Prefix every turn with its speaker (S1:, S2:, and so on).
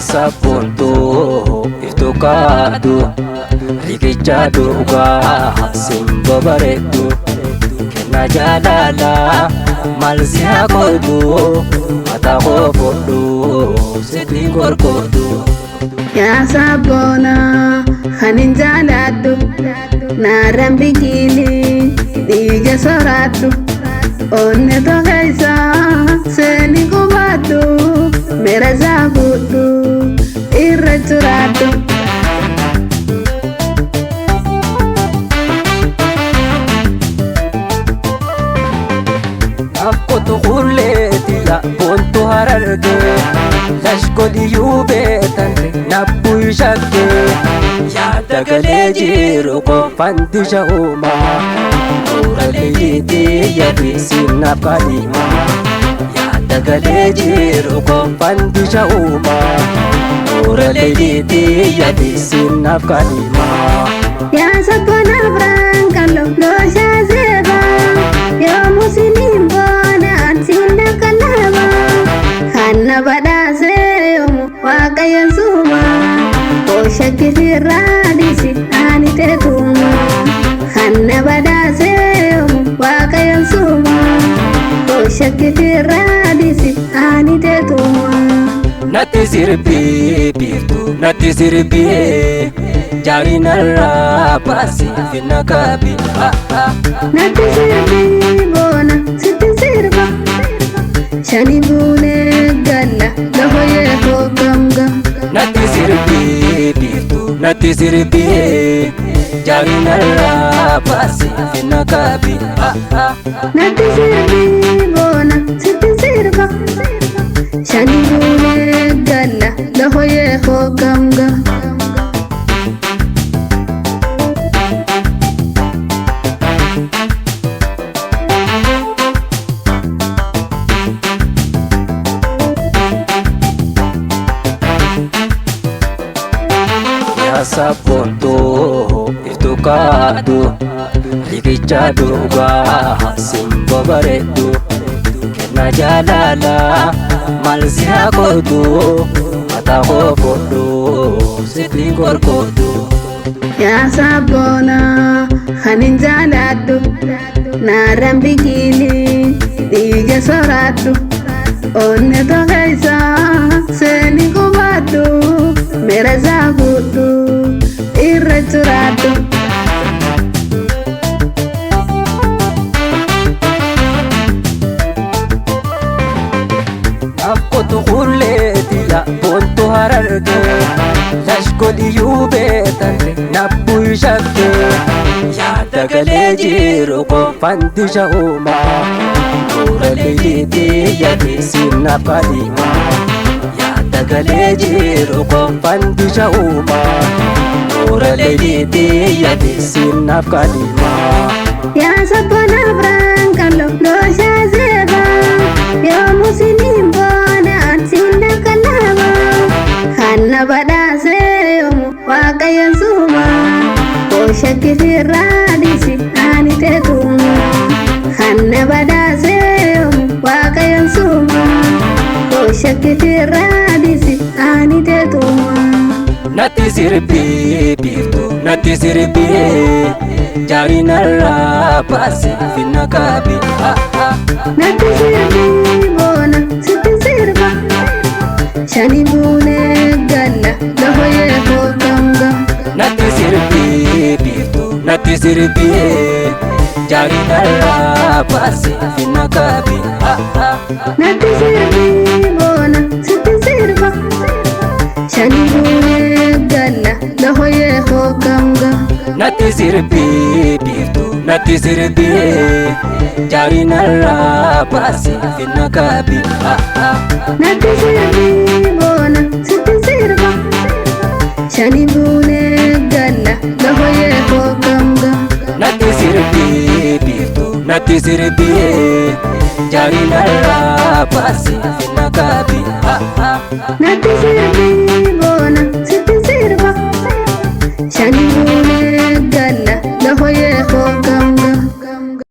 S1: sabuntu itu kadu rikicha duga simba baredu kena jalala malzia kodu mata kodu seti korkodu
S2: ya sabona hanin jaladu naram bigili diga soratu onne to gaisa seni kubatu mera zabutu irrechuratu
S1: Akkotu kulleeti la bontu hararge lashkodi yubeetante nabbu ishagge yaada galee jiru konfandisha uuma uraleeyiti yadi sinnaaf kadhima yaada galee jiru konfandisha uuma uraleeyiti yadi sinnaaf kadhima
S2: ya sabona brankalo dosha zeba yo musilimbo Hanna badase yomu wakayan suma Osha kisiradisi anite tuma Hanna badase yomu wakayan suma Osha kisiradisi anite tuma
S1: Nati sirbi birtu nati sirbi jari narra pasi finna kabi
S2: Nati sirbi bona siti sirba Shani bune galla lahoye ho gamga
S1: Nati sirbi birtu nati sirbi jari narra pasi finna kabi
S2: Nati sirbi bona siti sirba Shani bune galla lahoye ho gamga
S1: sabuntu itu kadu rikicha duga simba baredu kena jalala malzia kodu mata kodu seti korkodu
S2: ya sabona hanin jaladu naram bigili diga soratu onne to gaisa seni kubatu mera zabutu irrechuratu
S1: Akkotu kulleeti la bontu hararge lashkodi yubeetante nabbu ishagge yaada galee jiru konfandisha uuma uraleeyiti yadi sinnaaf kadhima yaada galee jiru konfandisha uuma uraleeyiti yadi sinnaaf kadhima
S2: ya sabona brankalo dosha zeba yo musilimbo sinna kalama Hanna badase yomu wakayan suma Osha kisiradisi anite tuma Hanna badase yomu wakayan suma Osha kisiradisi anite tuma
S1: Nati sirbi birtu nati sirbi jari narra pasi finna kabi
S2: Nati sirbi bona siti sirba Shani bune galla lahoye ho gamga
S1: Nati sirbi birtu nati sirbi jari narra pasi finna kabi
S2: Nati sirbi bona siti sirba Shani bune galla lahoye ho gamga
S1: Nati sirbi birtu nati sirbi jari narra pasi finna kabi
S2: Nati sirbi bona siti sirba Shani bune galla lahoye ho gamga
S1: Nati sirbi birtu nati sirbi jari narra pasi finna kabi
S2: Nati sirbi bona siti sirba Shani bune galla lahoye ho